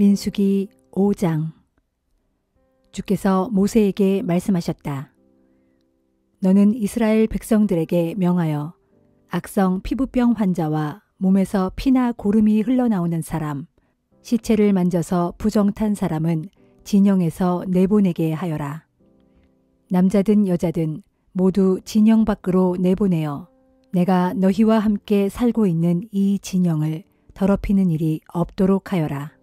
민수기 5장. 주께서 모세에게 말씀하셨다. 너는 이스라엘 백성들에게 명하여 악성 피부병 환자와 몸에서 피나 고름이 흘러나오는 사람, 시체를 만져서 부정탄 사람은 진영에서 내보내게 하여라. 남자든 여자든 모두 진영 밖으로 내보내어 내가 너희와 함께 살고 있는 이 진영을 더럽히는 일이 없도록 하여라.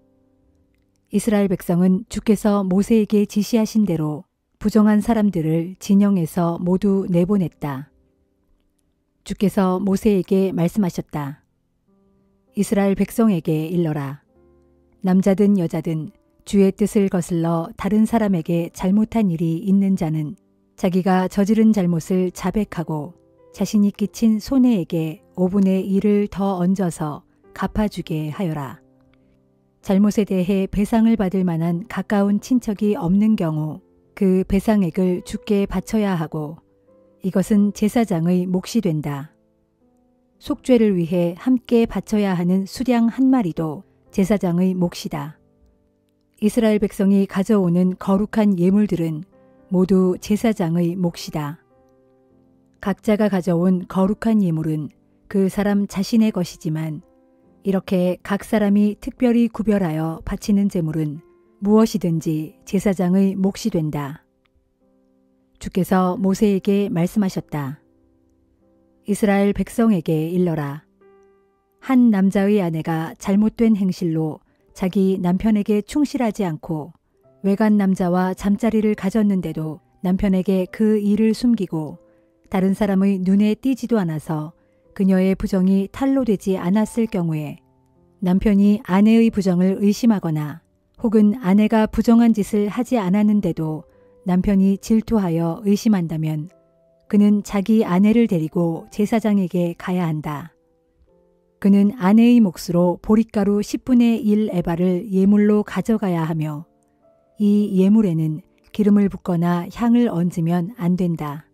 이스라엘 백성은 주께서 모세에게 지시하신 대로 부정한 사람들을 진영에서 모두 내보냈다. 주께서 모세에게 말씀하셨다. 이스라엘 백성에게 일러라. 남자든 여자든 주의 뜻을 거슬러 다른 사람에게 잘못한 일이 있는 자는 자기가 저지른 잘못을 자백하고 자신이 끼친 손해에게 5분의 1을 더 얹어서 갚아주게 하여라. 잘못에 대해 배상을 받을 만한 가까운 친척이 없는 경우 그 배상액을 주께 바쳐야 하고 이것은 제사장의 몫이 된다. 속죄를 위해 함께 바쳐야 하는 수량 한 마리도 제사장의 몫이다. 이스라엘 백성이 가져오는 거룩한 예물들은 모두 제사장의 몫이다. 각자가 가져온 거룩한 예물은 그 사람 자신의 것이지만 이렇게 각 사람이 특별히 구별하여 바치는 제물은 무엇이든지 제사장의 몫이 된다. 주께서 모세에게 말씀하셨다. 이스라엘 백성에게 일러라. 한 남자의 아내가 잘못된 행실로 자기 남편에게 충실하지 않고 외간 남자와 잠자리를 가졌는데도 남편에게 그 일을 숨기고 다른 사람의 눈에 띄지도 않아서 그녀의 부정이 탄로되지 않았을 경우에 남편이 아내의 부정을 의심하거나 혹은 아내가 부정한 짓을 하지 않았는데도 남편이 질투하여 의심한다면 그는 자기 아내를 데리고 제사장에게 가야 한다. 그는 아내의 몫으로 보릿가루 10분의 1 에바를 예물로 가져가야 하며 이 예물에는 기름을 붓거나 향을 얹으면 안 된다.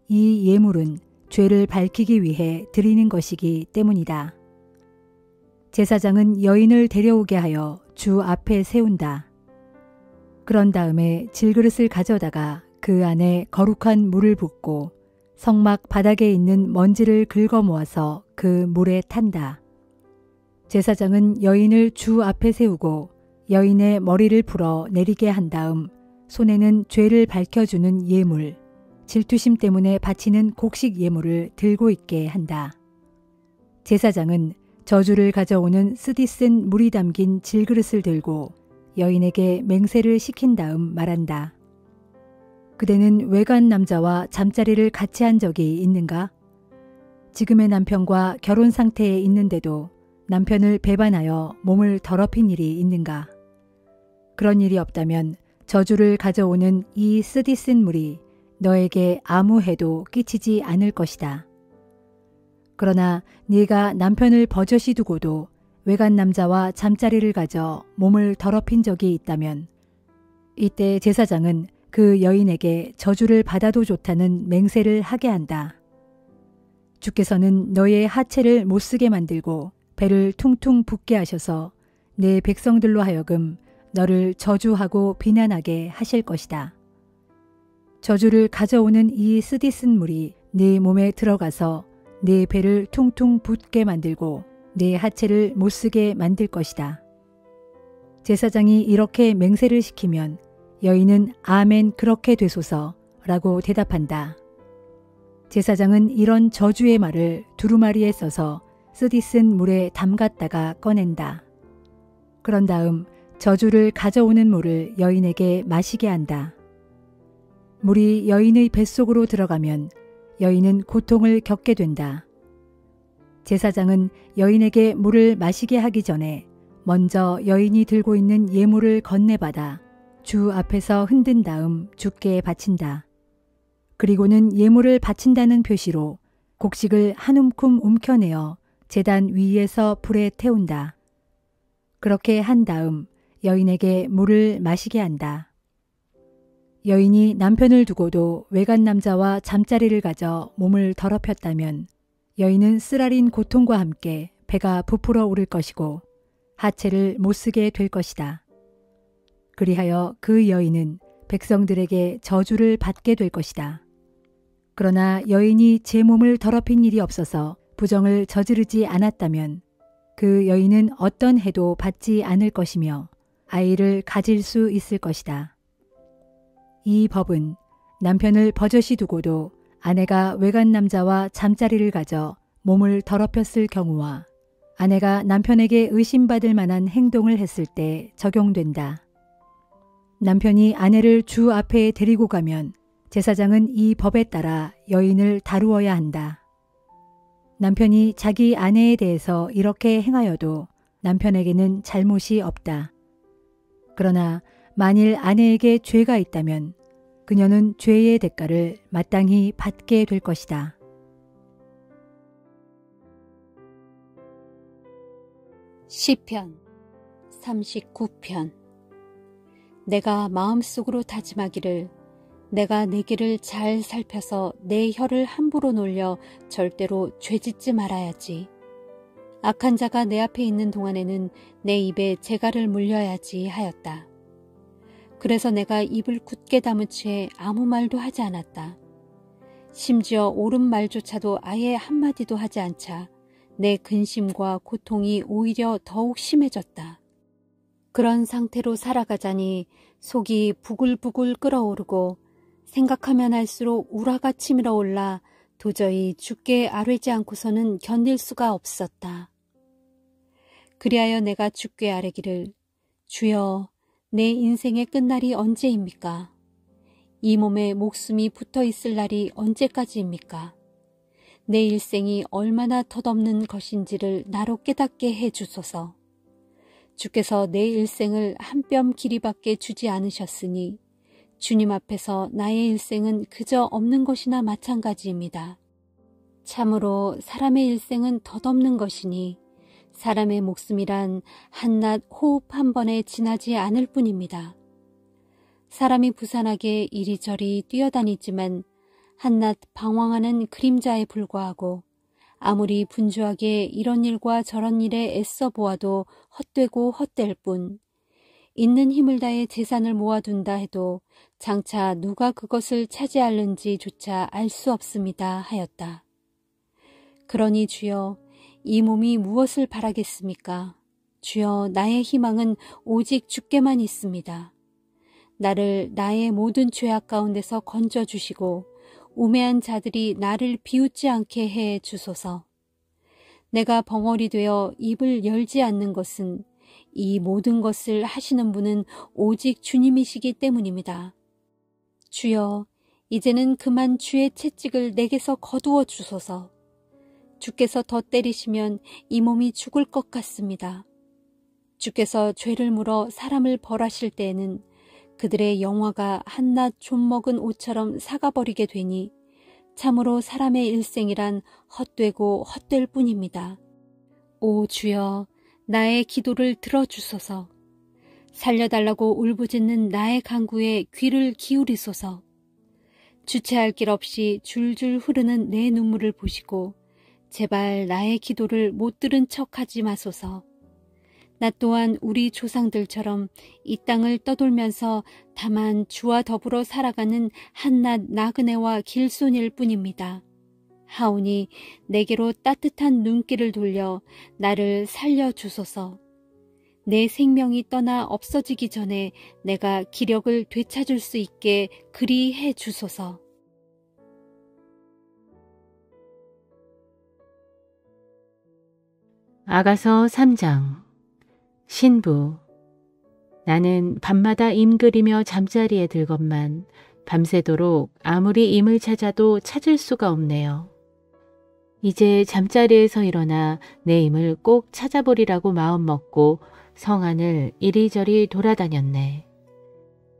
이 예물은 죄를 밝히기 위해 드리는 것이기 때문이다. 제사장은 여인을 데려오게 하여 주 앞에 세운다. 그런 다음에 질그릇을 가져다가 그 안에 거룩한 물을 붓고 성막 바닥에 있는 먼지를 긁어 모아서 그 물에 탄다. 제사장은 여인을 주 앞에 세우고 여인의 머리를 풀어 내리게 한 다음 손에는 죄를 밝혀주는 예물, 질투심 때문에 바치는 곡식 예물을 들고 있게 한다. 제사장은 저주를 가져오는 쓰디 쓴 물이 담긴 질그릇을 들고 여인에게 맹세를 시킨 다음 말한다. 그대는 외간 남자와 잠자리를 같이 한 적이 있는가? 지금의 남편과 결혼 상태에 있는데도 남편을 배반하여 몸을 더럽힌 일이 있는가? 그런 일이 없다면 저주를 가져오는 이 쓰디 쓴 물이 너에게 아무 해도 끼치지 않을 것이다. 그러나 네가 남편을 버젓이 두고도 외간 남자와 잠자리를 가져 몸을 더럽힌 적이 있다면 이때 제사장은 그 여인에게 저주를 받아도 좋다는 맹세를 하게 한다. 주께서는 너의 하체를 못쓰게 만들고 배를 퉁퉁 붓게 하셔서 내 백성들로 하여금 너를 저주하고 비난하게 하실 것이다. 저주를 가져오는 이 쓰디 쓴 물이 네 몸에 들어가서 네 배를 퉁퉁 붓게 만들고 네 하체를 못쓰게 만들 것이다. 제사장이 이렇게 맹세를 시키면 여인은 아멘 그렇게 되소서 라고 대답한다. 제사장은 이런 저주의 말을 두루마리에 써서 쓰디 쓴 물에 담갔다가 꺼낸다. 그런 다음 저주를 가져오는 물을 여인에게 마시게 한다. 물이 여인의 뱃속으로 들어가면 여인은 고통을 겪게 된다. 제사장은 여인에게 물을 마시게 하기 전에 먼저 여인이 들고 있는 예물을 건네받아 주 앞에서 흔든 다음 주께 바친다. 그리고는 예물을 바친다는 표시로 곡식을 한 움큼 움켜내어 제단 위에서 불에 태운다. 그렇게 한 다음 여인에게 물을 마시게 한다. 여인이 남편을 두고도 외간 남자와 잠자리를 가져 몸을 더럽혔다면 여인은 쓰라린 고통과 함께 배가 부풀어 오를 것이고 하체를 못쓰게 될 것이다. 그리하여 그 여인은 백성들에게 저주를 받게 될 것이다. 그러나 여인이 제 몸을 더럽힌 일이 없어서 부정을 저지르지 않았다면 그 여인은 어떤 해도 받지 않을 것이며 아이를 가질 수 있을 것이다. 이 법은 남편을 버젓이 두고도 아내가 외간 남자와 잠자리를 가져 몸을 더럽혔을 경우와 아내가 남편에게 의심받을 만한 행동을 했을 때 적용된다. 남편이 아내를 주 앞에 데리고 가면 제사장은 이 법에 따라 여인을 다루어야 한다. 남편이 자기 아내에 대해서 이렇게 행하여도 남편에게는 잘못이 없다. 그러나 만일 아내에게 죄가 있다면 그녀는 죄의 대가를 마땅히 받게 될 것이다. 시편 39편. 내가 마음속으로 다짐하기를 내가 내 길을 잘 살펴서 내 혀를 함부로 놀려 절대로 죄짓지 말아야지. 악한 자가 내 앞에 있는 동안에는 내 입에 재갈을 물려야지 하였다. 그래서 내가 입을 굳게 다무치에 아무 말도 하지 않았다. 심지어 옳은 말조차도 아예 한마디도 하지 않자 내 근심과 고통이 오히려 더욱 심해졌다. 그런 상태로 살아가자니 속이 부글부글 끓어오르고 생각하면 할수록 우라가 치밀어 올라 도저히 죽게 아뢰지 않고서는 견딜 수가 없었다. 그리하여 내가 주께 아뢰기를 주여 내 인생의 끝날이 언제입니까? 이 몸에 목숨이 붙어 있을 날이 언제까지입니까? 내 일생이 얼마나 덧없는 것인지를 나로 깨닫게 해 주소서. 주께서 내 일생을 한 뼘 길이밖에 주지 않으셨으니 주님 앞에서 나의 일생은 그저 없는 것이나 마찬가지입니다. 참으로 사람의 일생은 덧없는 것이니 사람의 목숨이란 한낱 호흡 한 번에 지나지 않을 뿐입니다. 사람이 부산하게 이리저리 뛰어다니지만 한낱 방황하는 그림자에 불과하고 아무리 분주하게 이런 일과 저런 일에 애써 보아도 헛되고 헛될 뿐 있는 힘을 다해 재산을 모아둔다 해도 장차 누가 그것을 차지할는지조차 알 수 없습니다 하였다. 그러니 주여 이 몸이 무엇을 바라겠습니까? 주여 나의 희망은 오직 주께만 있습니다. 나를 나의 모든 죄악 가운데서 건져주시고 우매한 자들이 나를 비웃지 않게 해 주소서. 내가 벙어리 되어 입을 열지 않는 것은 이 모든 것을 하시는 분은 오직 주님이시기 때문입니다. 주여, 이제는 그만 주의 채찍을 내게서 거두어 주소서. 주께서 더 때리시면 이 몸이 죽을 것 같습니다. 주께서 죄를 물어 사람을 벌하실 때에는 그들의 영화가 한낱 좀 먹은 옷처럼 사가버리게 되니 참으로 사람의 일생이란 헛되고 헛될 뿐입니다. 오 주여, 나의 기도를 들어주소서. 살려달라고 울부짖는 나의 간구에 귀를 기울이소서. 주체할 길 없이 줄줄 흐르는 내 눈물을 보시고 제발 나의 기도를 못 들은 척하지 마소서. 나 또한 우리 조상들처럼 이 땅을 떠돌면서 다만 주와 더불어 살아가는 한낱 나그네와 길손일 뿐입니다. 하오니 내게로 따뜻한 눈길을 돌려 나를 살려주소서. 내 생명이 떠나 없어지기 전에 내가 기력을 되찾을 수 있게 그리 해 주소서. 아가서 3장. 신부. 나는 밤마다 임 그리며 잠자리에 들건만 밤새도록 아무리 임을 찾아도 찾을 수가 없네요. 이제 잠자리에서 일어나 내 임을 꼭 찾아보리라고 마음먹고 성안을 이리저리 돌아다녔네.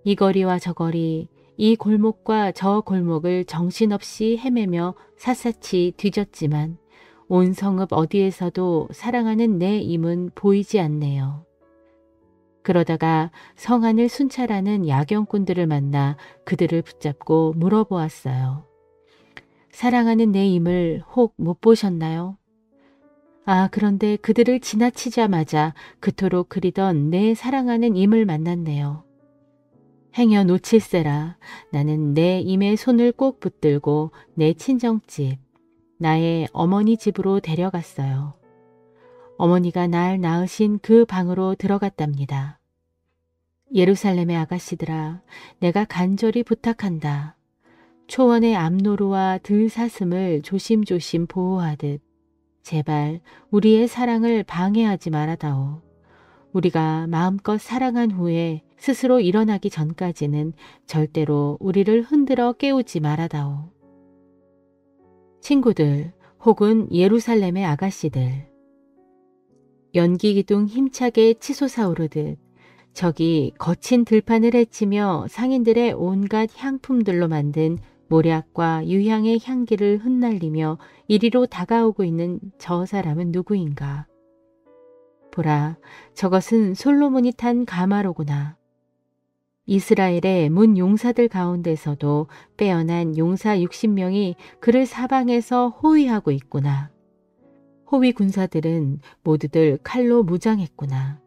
이 거리와 저 거리, 이 골목과 저 골목을 정신없이 헤매며 샅샅이 뒤졌지만 온 성읍 어디에서도 사랑하는 내 임은 보이지 않네요. 그러다가 성안을 순찰하는 야경꾼들을 만나 그들을 붙잡고 물어보았어요. 사랑하는 내 임을 혹 못 보셨나요? 그런데 그들을 지나치자마자 그토록 그리던 내 사랑하는 임을 만났네요. 행여 놓칠세라. 나는 내 임의 손을 꼭 붙들고 내 친정집, 나의 어머니 집으로 데려갔어요. 어머니가 날 낳으신 그 방으로 들어갔답니다. 예루살렘의 아가씨들아, 내가 간절히 부탁한다. 초원의 암노루와 들사슴을 조심조심 보호하듯 제발 우리의 사랑을 방해하지 말아다오. 우리가 마음껏 사랑한 후에 스스로 일어나기 전까지는 절대로 우리를 흔들어 깨우지 말아다오. 친구들 혹은 예루살렘의 아가씨들, 연기기둥 힘차게 치솟아오르듯 적이 거친 들판을 헤치며 상인들의 온갖 향품들로 만든 모략과 유향의 향기를 흩날리며 이리로 다가오고 있는 저 사람은 누구인가? 보라, 저것은 솔로몬이 탄 가마로구나. 이스라엘의 문 용사들 가운데서도 빼어난 용사 60명이 그를 사방에서 호위하고 있구나. 호위 군사들은 모두들 칼로 무장했구나.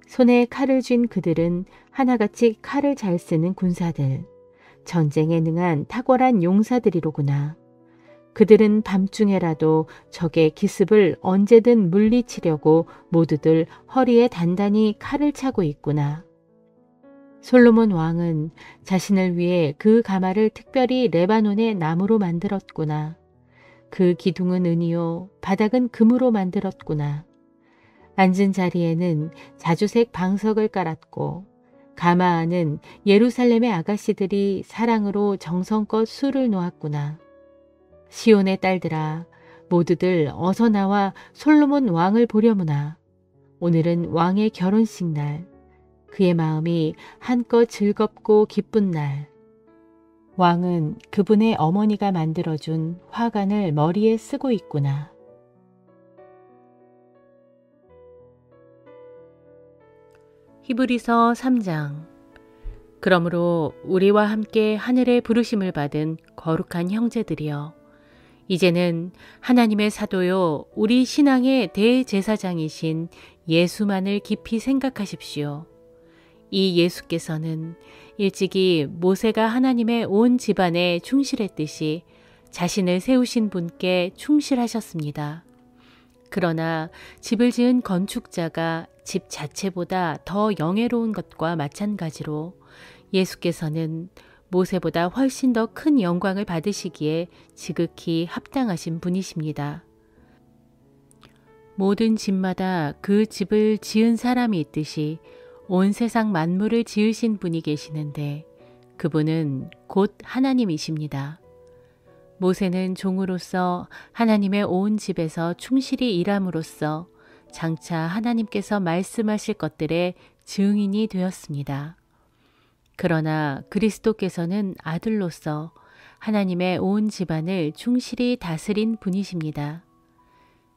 손에 칼을 쥔 그들은 하나같이 칼을 잘 쓰는 군사들, 전쟁에 능한 탁월한 용사들이로구나. 그들은 밤중에라도 적의 기습을 언제든 물리치려고 모두들 허리에 단단히 칼을 차고 있구나. 솔로몬 왕은 자신을 위해 그 가마를 특별히 레바논의 나무로 만들었구나. 그 기둥은 은이요, 바닥은 금으로 만들었구나. 앉은 자리에는 자주색 방석을 깔았고 가마 안은 예루살렘의 아가씨들이 사랑으로 정성껏 술을 놓았구나. 시온의 딸들아, 모두들 어서 나와 솔로몬 왕을 보려무나. 오늘은 왕의 결혼식 날, 그의 마음이 한껏 즐겁고 기쁜 날. 왕은 그분의 어머니가 만들어준 화관을 머리에 쓰고 있구나. 히브리서 3장. 그러므로 우리와 함께 하늘의 부르심을 받은 거룩한 형제들이여, 이제는 하나님의 사도요 우리 신앙의 대제사장이신 예수만을 깊이 생각하십시오. 이 예수께서는 일찍이 모세가 하나님의 온 집안에 충실했듯이 자신을 세우신 분께 충실하셨습니다. 그러나 집을 지은 건축자가 집 자체보다 더 영예로운 것과 마찬가지로 예수께서는 모세보다 훨씬 더 큰 영광을 받으시기에 지극히 합당하신 분이십니다. 모든 집마다 그 집을 지은 사람이 있듯이 온 세상 만물을 지으신 분이 계시는데 그분은 곧 하나님이십니다. 모세는 종으로서 하나님의 온 집에서 충실히 일함으로써 장차 하나님께서 말씀하실 것들의 증인이 되었습니다. 그러나 그리스도께서는 아들로서 하나님의 온 집안을 충실히 다스린 분이십니다.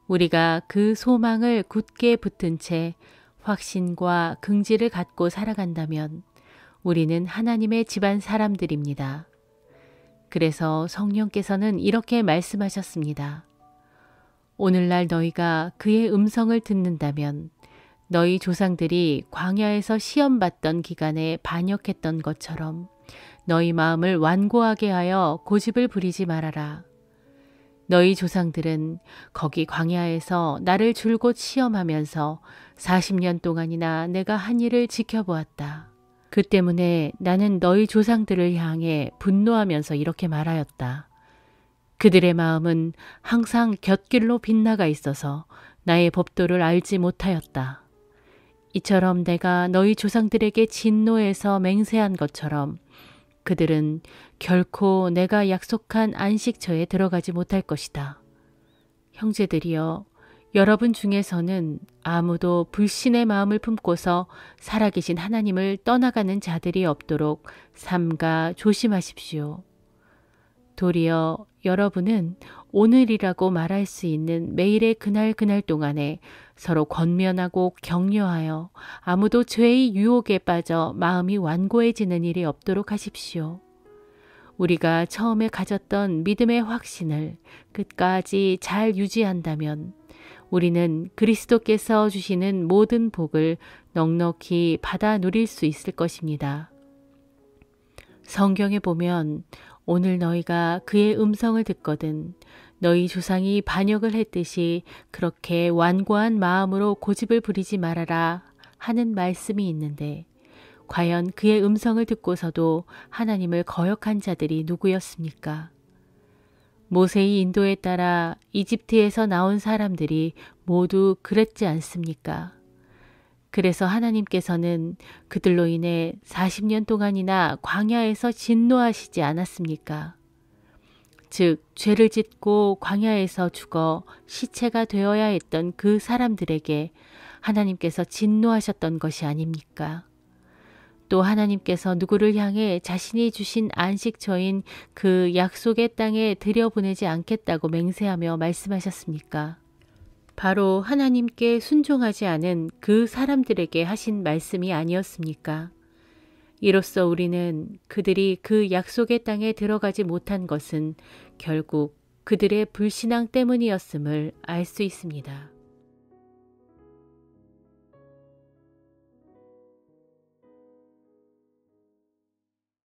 우리가 그 소망을 굳게 붙든 채 확신과 긍지를 갖고 살아간다면 우리는 하나님의 집안 사람들입니다. 그래서 성령께서는 이렇게 말씀하셨습니다. 오늘날 너희가 그의 음성을 듣는다면 너희 조상들이 광야에서 시험받던 기간에 반역했던 것처럼 너희 마음을 완고하게 하여 고집을 부리지 말아라. 너희 조상들은 거기 광야에서 나를 줄곧 시험하면서 40년 동안이나 내가 한 일을 지켜보았다. 그 때문에 나는 너희 조상들을 향해 분노하면서 이렇게 말하였다. 그들의 마음은 항상 곁길로 빗나가 있어서 나의 법도를 알지 못하였다. 이처럼 내가 너희 조상들에게 진노해서 맹세한 것처럼 그들은 결코 내가 약속한 안식처에 들어가지 못할 것이다. 형제들이여, 여러분 중에서는 아무도 불신의 마음을 품고서 살아계신 하나님을 떠나가는 자들이 없도록 삼가 조심하십시오. 도리어 여러분은 오늘이라고 말할 수 있는 매일의 그날 동안에 서로 권면하고 격려하여 아무도 죄의 유혹에 빠져 마음이 완고해지는 일이 없도록 하십시오. 우리가 처음에 가졌던 믿음의 확신을 끝까지 잘 유지한다면 우리는 그리스도께서 주시는 모든 복을 넉넉히 받아 누릴 수 있을 것입니다. 성경에 보면 오늘 너희가 그의 음성을 듣거든 너희 조상이 반역을 했듯이 그렇게 완고한 마음으로 고집을 부리지 말아라 하는 말씀이 있는데 과연 그의 음성을 듣고서도 하나님을 거역한 자들이 누구였습니까? 모세의 인도에 따라 이집트에서 나온 사람들이 모두 그랬지 않습니까? 그래서 하나님께서는 그들로 인해 40년 동안이나 광야에서 진노하시지 않았습니까? 즉 죄를 짓고 광야에서 죽어 시체가 되어야 했던 그 사람들에게 하나님께서 진노하셨던 것이 아닙니까? 또 하나님께서 누구를 향해 자신이 주신 안식처인 그 약속의 땅에 들여보내지 않겠다고 맹세하며 말씀하셨습니까? 바로 하나님께 순종하지 않은 그 사람들에게 하신 말씀이 아니었습니까? 이로써 우리는 그들이 그 약속의 땅에 들어가지 못한 것은 결국 그들의 불신앙 때문이었음을 알 수 있습니다.